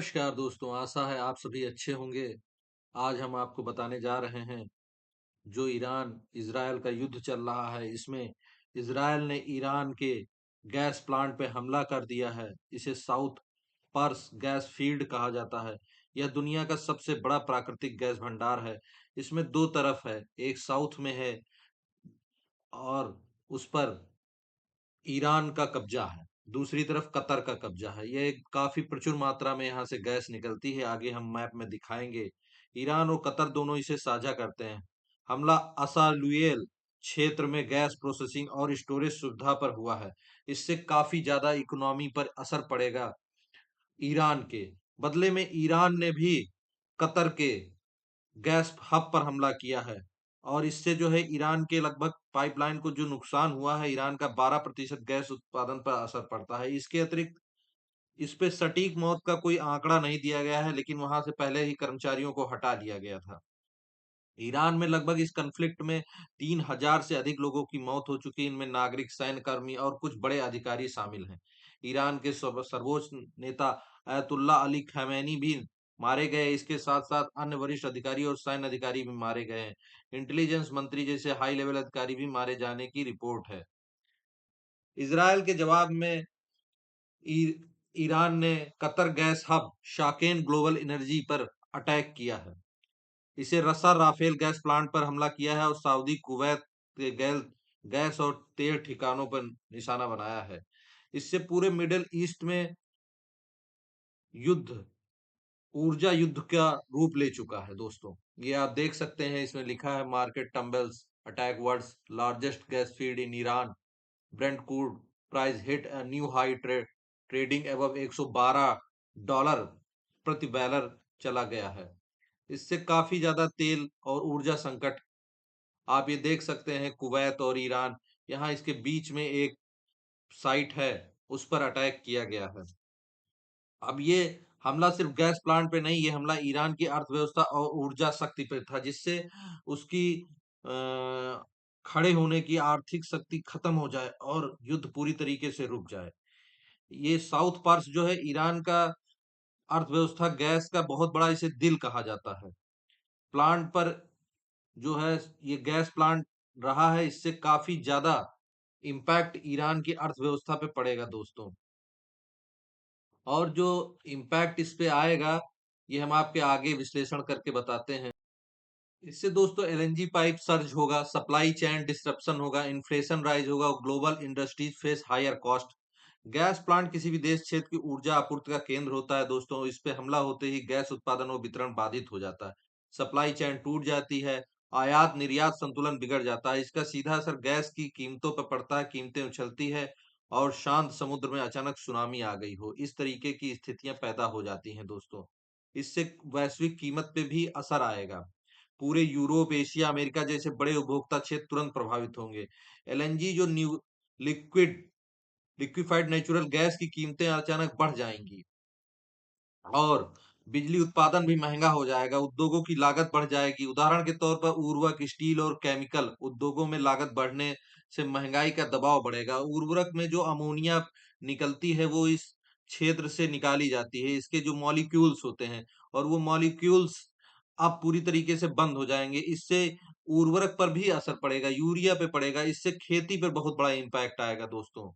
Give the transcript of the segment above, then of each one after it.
नमस्कार दोस्तों, आशा है आप सभी अच्छे होंगे। आज हम आपको बताने जा रहे हैं, जो ईरान इज़राइल का युद्ध चल रहा है, इसमें इज़राइल ने ईरान के गैस प्लांट पे हमला कर दिया है। इसे साउथ पर्स गैस फील्ड कहा जाता है। यह दुनिया का सबसे बड़ा प्राकृतिक गैस भंडार है। इसमें दो तरफ है, एक साउथ में है और उस पर ईरान का कब्जा है, दूसरी तरफ कतर का कब्जा है। ये काफी प्रचुर मात्रा में यहाँ से गैस निकलती है, आगे हम मैप में दिखाएंगे। ईरान और कतर दोनों इसे साझा करते हैं। हमला असालुएल क्षेत्र में गैस प्रोसेसिंग और स्टोरेज सुविधा पर हुआ है। इससे काफी ज्यादा इकोनॉमी पर असर पड़ेगा ईरान के। बदले में ईरान ने भी कतर के गैस हब पर हमला किया है और इससे जो है ईरान के लगभग पाइपलाइन को जो नुकसान हुआ है, ईरान का 12% गैस उत्पादन पर असर पड़ता है। इसके अतिरिक्त इस पे सटीक मौत का कोई आंकड़ा नहीं दिया गया है, लेकिन वहां से पहले ही कर्मचारियों को हटा लिया गया था। ईरान में लगभग इस कन्फ्लिक्ट में 3,000 से अधिक लोगों की मौत हो चुकी है। इनमें नागरिक, सैन्य कर्मी और कुछ बड़े अधिकारी शामिल हैं। ईरान के सर्वोच्च नेता अयतुल्ला अली खमेनी भी मारे गए। इसके साथ साथ अन्य वरिष्ठ अधिकारी और सैन्य अधिकारी भी मारे गए हैं। इंटेलिजेंस मंत्री जैसे हाई लेवल अधिकारी भी मारे जाने की रिपोर्ट है। इसराइल के जवाब में ई, ईरान ने Qatar gas hub shaken global energy पर अटैक किया है। इसे रसा राफेल गैस प्लांट पर हमला किया है और सऊदी, कुवैत के गैस और तेल ठिकानों पर निशाना बनाया है। इससे पूरे मिडिल ईस्ट में युद्ध, ऊर्जा युद्ध का रूप ले चुका है दोस्तों। ये आप देख सकते हैं, इसमें लिखा है market tumbles attack world's largest gas field in Iran, brent crude price hit a new high, trading above $112 प्रति बैरल चला गया है। इससे काफी ज्यादा तेल और ऊर्जा संकट आप ये देख सकते हैं। कुवैत और ईरान, यहाँ इसके बीच में एक साइट है, उस पर अटैक किया गया है। अब ये हमला सिर्फ गैस प्लांट पे नहीं, ये हमला ईरान की अर्थव्यवस्था और ऊर्जा शक्ति पे था, जिससे उसकी खड़े होने की आर्थिक शक्ति खत्म हो जाए और युद्ध पूरी तरीके से रुक जाए। ये साउथ पार्स जो है ईरान का अर्थव्यवस्था, गैस का बहुत बड़ा इसे दिल कहा जाता है। प्लांट पर जो है, ये गैस प्लांट रहा है, इससे काफी ज्यादा इम्पैक्ट ईरान की अर्थव्यवस्था पे पड़ेगा दोस्तों। और जो इम्पैक्ट इस पे आएगा, ये हम आपके आगे विश्लेषण करके बताते हैं। इससे दोस्तों एलएनजी पाइप सर्ज होगा, सप्लाई चेन डिस्ट्रप्शन होगा, इन्फ्लेशन राइज होगा, global industries face higher cost. Gas plant किसी भी देश क्षेत्र की ऊर्जा आपूर्ति का केंद्र होता है दोस्तों। इस पे हमला होते ही गैस उत्पादन और वितरण बाधित हो जाता है, सप्लाई चेन टूट जाती है, आयात निर्यात संतुलन बिगड़ जाता है। इसका सीधा असर गैस की कीमतों पर पड़ता है, कीमतें उछलती है और शांत समुद्र में अचानक सुनामी आ गई हो, इस तरीके की स्थितियां पैदा हो जाती हैं दोस्तों। इससे वैश्विक कीमत पे भी असर आएगा। पूरे यूरोप, एशिया, अमेरिका जैसे बड़े उपभोक्ता क्षेत्र तुरंत प्रभावित होंगे। एलएनजी जो new liquid liquefied natural gas की कीमतें अचानक बढ़ जाएंगी और बिजली उत्पादन भी महंगा हो जाएगा। उद्योगों की लागत बढ़ जाएगी। उदाहरण के तौर पर उर्वरक, स्टील और केमिकल उद्योगों में लागत बढ़ने से महंगाई का दबाव बढ़ेगा। उर्वरक में जो अमोनिया निकलती है, वो इस क्षेत्र से निकाली जाती है। इसके जो मॉलिक्यूल्स होते हैं, और वो मॉलिक्यूल्स अब पूरी तरीके से बंद हो जाएंगे। इससे उर्वरक पर भी असर पड़ेगा, यूरिया पे पड़ेगा। इससे खेती पर बहुत बड़ा इम्पैक्ट आएगा दोस्तों।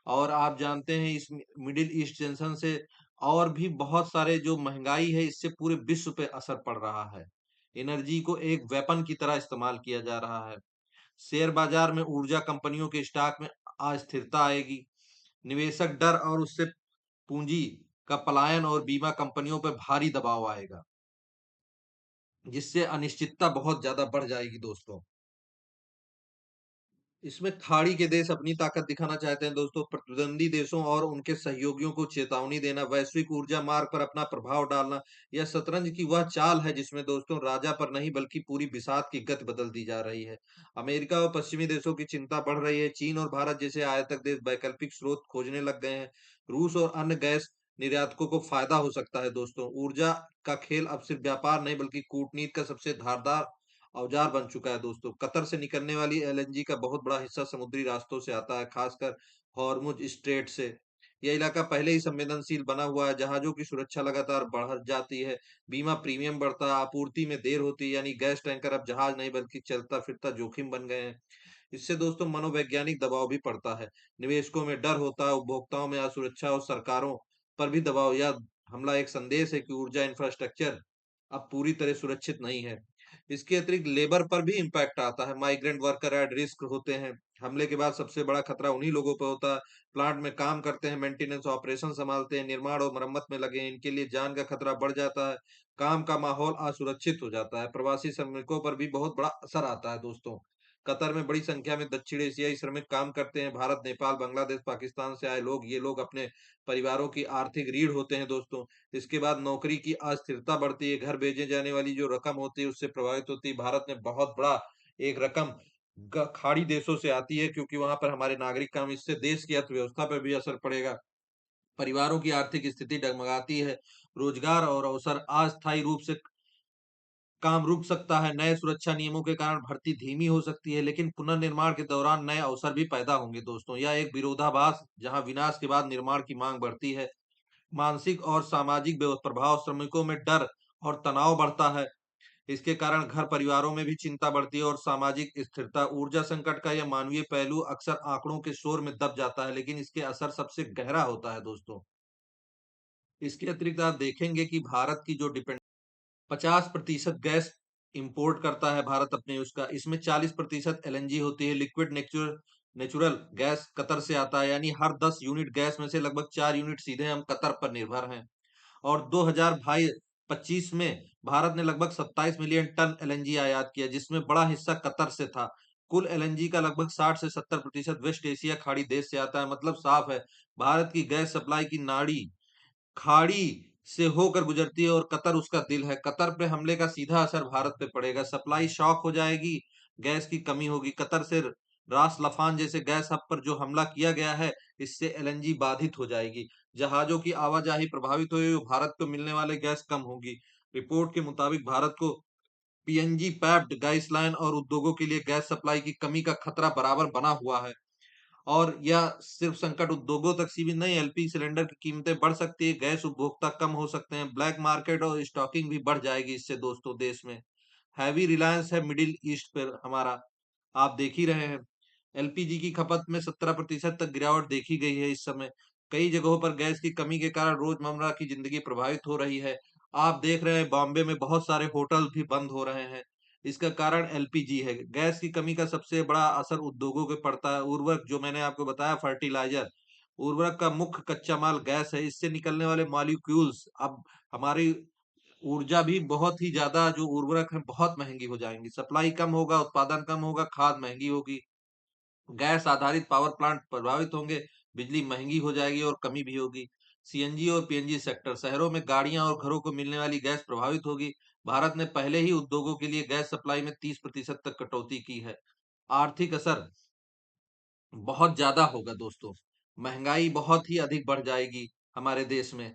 और आप जानते हैं, इस मिडिल ईस्ट टेंशन से और भी बहुत सारे जो महंगाई है, इससे पूरे विश्व पे असर पड़ रहा है। एनर्जी को एक वेपन की तरह इस्तेमाल किया जा रहा है। शेयर बाजार में ऊर्जा कंपनियों के स्टॉक में अस्थिरता आएगी। निवेशक डर और उससे पूंजी का पलायन और बीमा कंपनियों पर भारी दबाव आएगा, जिससे अनिश्चितता बहुत ज्यादा बढ़ जाएगी दोस्तों। इसमें खाड़ी के देश अपनी ताकत दिखाना चाहते हैं दोस्तों। प्रतिद्वंदी देशों और उनके सहयोगियों को चेतावनी देना, वैश्विक ऊर्जा मार्ग पर अपना प्रभाव डालना, यह शतरंज की वह चाल है जिसमें दोस्तों राजा पर नहीं बल्कि पूरी बिसात की गति बदल दी जा रही है। अमेरिका और पश्चिमी देशों की चिंता बढ़ रही है। चीन और भारत जैसे आयातक देश वैकल्पिक स्रोत खोजने लग गए हैं। रूस और अन्य गैस निर्यातकों को फायदा हो सकता है दोस्तों। ऊर्जा का खेल अब सिर्फ व्यापार नहीं बल्कि कूटनीति का सबसे धारदार औजार बन चुका है दोस्तों। कतर से निकलने वाली एलएनजी का बहुत बड़ा हिस्सा समुद्री रास्तों से आता है, खासकर हॉर्मुज स्ट्रेट से। यह इलाका पहले ही संवेदनशील बना हुआ है, जहाजों की सुरक्षा लगातार बढ़ जाती है, बीमा प्रीमियम बढ़ता है, आपूर्ति में देर होती है, यानी गैस टैंकर अब जहाज नहीं बल्कि चलता फिरता जोखिम बन गए हैं। इससे दोस्तों मनोवैज्ञानिक दबाव भी पड़ता है। निवेशकों में डर होता है, उपभोक्ताओं में असुरक्षा और सरकारों पर भी दबाव। यह हमला एक संदेश है कि ऊर्जा इंफ्रास्ट्रक्चर अब पूरी तरह सुरक्षित नहीं है। इसके अतिरिक्त लेबर पर भी इम्पैक्ट आता है। माइग्रेंट वर्कर एट रिस्क होते हैं। हमले के बाद सबसे बड़ा खतरा उन्हीं लोगों पर होता है। प्लांट में काम करते हैं, मेंटेनेंस ऑपरेशन संभालते हैं, निर्माण और मरम्मत में लगे हैं। इनके लिए जान का खतरा बढ़ जाता है। काम का माहौल असुरक्षित हो जाता है। प्रवासी श्रमिकों पर भी बहुत बड़ा असर आता है दोस्तों। कतर में बड़ी संख्या में दक्षिण एशियाई श्रमिक काम करते हैं। भारत, नेपाल, बांग्लादेश, पाकिस्तान से आए लोग, ये लोग अपने परिवारों की आर्थिक रीढ़ होते हैं दोस्तों। इसके बाद नौकरी की अस्थिरता बढ़ती है, घर भेजे जाने वाली जो रकम होती है उससे प्रभावित होती है। भारत में बहुत बड़ा एक रकम खाड़ी देशों से आती है, क्योंकि वहां पर हमारे नागरिक काम, इससे देश की अर्थव्यवस्था पर भी असर पड़ेगा। परिवारों की आर्थिक स्थिति डगमगाती है। रोजगार और अवसर अस्थायी रूप से काम रुक सकता है। नए सुरक्षा नियमों के कारण भर्ती धीमी हो सकती है, लेकिन पुनर्निर्माण के दौरान नए अवसर भी पैदा होंगे दोस्तों। यह एक विरोधाभास, जहां विनाश के बाद निर्माण की मांग बढ़ती है। मानसिक और सामाजिक प्रभाव, श्रमिकों में डर और तनाव बढ़ता है। इसके कारण घर परिवारों में भी चिंता बढ़ती है और सामाजिक स्थिरता। ऊर्जा संकट का यह मानवीय पहलू अक्सर आंकड़ों के शोर में दब जाता है, लेकिन इसके असर सबसे गहरा होता है दोस्तों। इसके अतिरिक्त आप देखेंगे कि भारत की जो डिपेंड 50% गैस इंपोर्ट करता है भारत अपने उसका, इसमें 40% एलएनजी होती है, liquid natural natural gas Qatar से आता है। यानी हर 10 यूनिट गैस में से लगभग 4 यूनिट सीधे हम कतर पर निर्भर हैं। और 2025 में भारत ने लगभग 27 मिलियन टन एलएनजी आयात किया, जिसमें बड़ा हिस्सा कतर से था। कुल एलएनजी का लगभग 60 से 70% वेस्ट एशिया खाड़ी देश से आता है। मतलब साफ है, भारत की गैस सप्लाई की नाड़ी खाड़ी से होकर गुजरती है और कतर उसका दिल है। कतर पे हमले का सीधा असर भारत पे पड़ेगा। सप्लाई शॉक हो जाएगी, गैस की कमी होगी। कतर से रास लफान जैसे गैस हब पर जो हमला किया गया है, इससे एलएनजी बाधित हो जाएगी। जहाजों की आवाजाही प्रभावित होगी, भारत को मिलने वाले गैस कम होगी। रिपोर्ट के मुताबिक भारत को पीएनजी, पैप्ड गैस लाइन और उद्योगों के लिए गैस सप्लाई की कमी का खतरा बराबर बना हुआ है। और यह सिर्फ संकट उद्योगों तक सीमित नहीं, एलपीजी सिलेंडर की कीमतें बढ़ सकती है, गैस उपभोक्ता कम हो सकते हैं, ब्लैक मार्केट और स्टॉकिंग भी बढ़ जाएगी इससे दोस्तों। देश में हैवी रिलायंस है मिडिल ईस्ट पर हमारा, आप देख ही रहे हैं। एलपीजी की खपत में 17% तक गिरावट देखी गई है इस समय। कई जगहों पर गैस की कमी के कारण रोजमर्रा की जिंदगी प्रभावित हो रही है। आप देख रहे हैं बॉम्बे में बहुत सारे होटल भी बंद हो रहे हैं। इसका कारण एलपीजी है। गैस की कमी का सबसे बड़ा असर उद्योगों पे पड़ता है। उर्वरक, जो मैंने आपको बताया, फर्टिलाइजर, उर्वरक का मुख्य कच्चा माल गैस है। इससे निकलने वाले मॉलिक्यूल्स अब हमारी ऊर्जा भी बहुत ही ज्यादा, जो उर्वरक है, बहुत महंगी हो जाएंगी। सप्लाई कम होगा, उत्पादन कम होगा, खाद महंगी होगी। गैस आधारित पावर प्लांट प्रभावित होंगे, बिजली महंगी हो जाएगी और कमी भी होगी। सीएनजी और पीएनजी सेक्टर, शहरों में गाड़ियां और घरों को मिलने वाली गैस प्रभावित होगी। भारत ने पहले ही उद्योगों के लिए गैस सप्लाई में 30% तक कटौती की है। आर्थिक असर बहुत ज्यादा होगा दोस्तों। महंगाई बहुत ही अधिक बढ़ जाएगी हमारे देश में,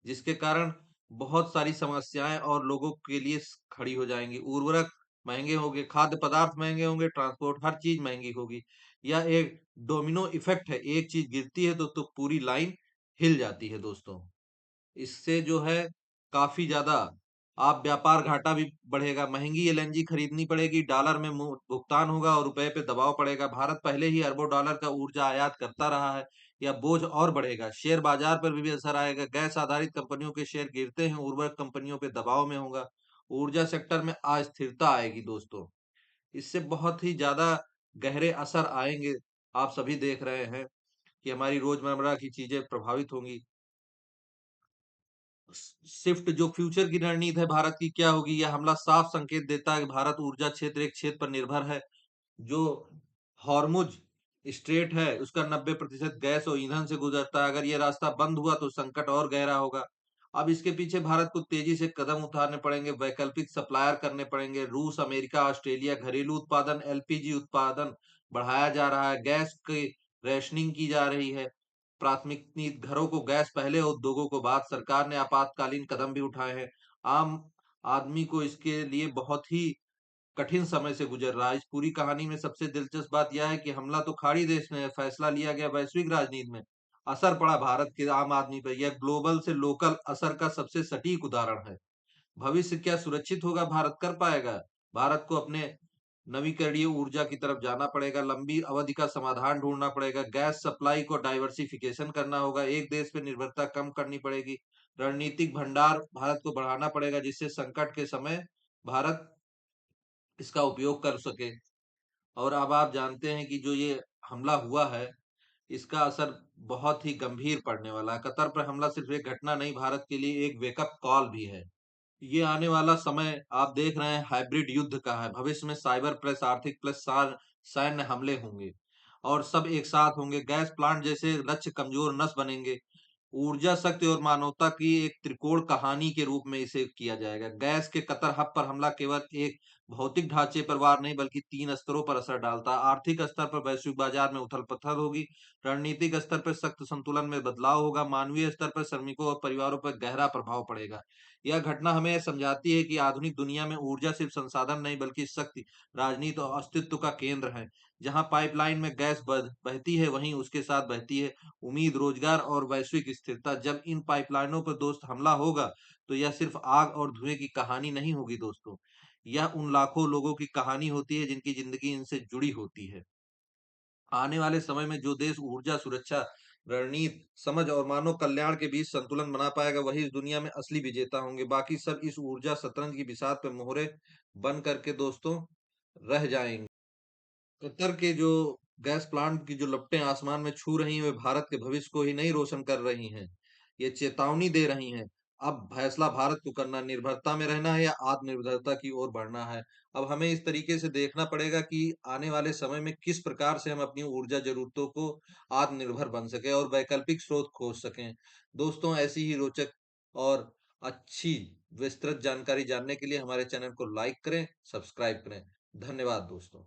जिसके कारण बहुत सारी समस्याएं और लोगों के लिए खड़ी हो जाएंगी। उर्वरक महंगे होंगे, खाद्य पदार्थ महंगे होंगे, ट्रांसपोर्ट, हर चीज महंगी होगी। यह एक डोमिनो इफेक्ट है, एक चीज गिरती है तो पूरी लाइन हिल जाती है दोस्तों। इससे जो है काफी ज्यादा आप व्यापार घाटा भी बढ़ेगा। महंगी एलएनजी खरीदनी पड़ेगी, डॉलर में भुगतान होगा और रुपए पे दबाव पड़ेगा। भारत पहले ही अरबों डॉलर का ऊर्जा आयात करता रहा है, यह बोझ और बढ़ेगा। शेयर बाजार पर भी असर आएगा। गैस आधारित कंपनियों के शेयर गिरते हैं, उर्वरक कंपनियों पे दबाव में होगा। ऊर्जा सेक्टर में अस्थिरता आएगी दोस्तों। इससे बहुत ही ज्यादा गहरे असर आएंगे। आप सभी देख रहे हैं कि हमारी रोजमर्रा की चीजें प्रभावित होंगी। शिफ्ट, जो फ्यूचर की रणनीति है भारत की, क्या होगी? यह हमला साफ संकेत देता है कि भारत ऊर्जा क्षेत्र एक क्षेत्र पर निर्भर है। जो हॉर्मुज स्ट्रेट है, उसका 90% गैस और ईंधन से गुजरता है। अगर ये रास्ता बंद हुआ तो संकट और गहरा होगा। अब इसके पीछे भारत को तेजी से कदम उठाने पड़ेंगे, वैकल्पिक सप्लायर करने पड़ेंगे। रूस, अमेरिका, ऑस्ट्रेलिया, घरेलू उत्पादन, एलपीजी उत्पादन बढ़ाया जा रहा है, गैस की रेशनिंग की जा रही है। प्राथमिक नीति, घरों को गैस पहले, उद्योगों को बाद। सरकार ने आपातकालीन कदम भी उठाए हैं। आम आदमी को इसके लिए बहुत ही कठिन समय से गुजर रहा है। इस पूरी कहानी में सबसे दिलचस्प बात यह है कि हमला तो खाड़ी देश ने है, फैसला लिया गया वैश्विक राजनीति में। असर पड़ा भारत के आम आदमी पर, यह ग्लोबल से लोकल असर का सबसे सटीक उदाहरण है। भविष्य क्या सुरक्षित होगा, भारत कर पाएगा? भारत को अपने नवीकरणीय ऊर्जा की तरफ जाना पड़ेगा, लंबी अवधि का समाधान ढूंढना पड़ेगा, गैस सप्लाई को डाइवर्सिफिकेशन करना होगा, एक देश पे निर्भरता कम करनी पड़ेगी, रणनीतिक भंडार भारत को बढ़ाना पड़ेगा, जिससे संकट के समय भारत इसका उपयोग कर सके। और अब आप जानते हैं कि जो ये हमला हुआ है, इसका असर बहुत ही गंभीर पड़ने वाला है। कतर पर हमला सिर्फ एक घटना नहीं, भारत के लिए एक वेकअप कॉल भी है। ये आने वाला समय आप देख रहे हैं हाइब्रिड युद्ध का है। भविष्य में साइबर प्लस आर्थिक प्लस सैन्य हमले होंगे और सब एक साथ होंगे। गैस प्लांट जैसे लक्ष्य कमजोर नस बनेंगे। ऊर्जा शक्ति और मानवता की एक त्रिकोण कहानी के रूप में इसे किया जाएगा। गैस के कतर हब पर हमला केवल एक भौतिक ढांचे पर वार नहीं, बल्कि 3 स्तरों पर असर डालता है। आर्थिक स्तर पर वैश्विक बाजार में उथल-पुथल होगी, रणनीतिक स्तर पर सख्त संतुलन में बदलाव होगा, मानवीय स्तर पर श्रमिकों और परिवारों पर गहरा प्रभाव पड़ेगा। यह घटना हमें यह समझाती है कि आधुनिक दुनिया में ऊर्जा सिर्फ संसाधन नहीं, बल्कि शक्ति, राजनीति और अस्तित्व का केंद्र है। जहां पाइपलाइन में गैस बहती है, वहीं उसके साथ बहती है उम्मीद, रोजगार और वैश्विक स्थिरता। जब इन पाइपलाइनों पर दोस्त हमला होगा, तो यह सिर्फ आग और धुएं की कहानी नहीं होगी दोस्तों। यह उन लाखों लोगों की कहानी होती है जिनकी जिंदगी इनसे जुड़ी होती है। आने वाले समय में जो देश ऊर्जा सुरक्षा, रणनीति, समझ और मानव कल्याण के बीच संतुलन बना पाएगा, वही इस दुनिया में असली विजेता होंगे। बाकी सब इस ऊर्जा शतरंज की बिसात पे मोहरे बन करके दोस्तों रह जाएंगे। कतर के जो गैस प्लांट की जो लपटें आसमान में छू रही हैं, वे भारत के भविष्य को ही नहीं रोशन कर रही हैं, ये चेतावनी दे रही हैं। अब फैसला भारत को करना, निर्भरता में रहना है या आत्मनिर्भरता की ओर बढ़ना है। अब हमें इस तरीके से देखना पड़ेगा कि आने वाले समय में किस प्रकार से हम अपनी ऊर्जा जरूरतों को आत्मनिर्भर बन सके और वैकल्पिक स्रोत खोज सकें। दोस्तों, ऐसी ही रोचक और अच्छी विस्तृत जानकारी जानने के लिए हमारे चैनल को लाइक करें, सब्सक्राइब करें। धन्यवाद दोस्तों।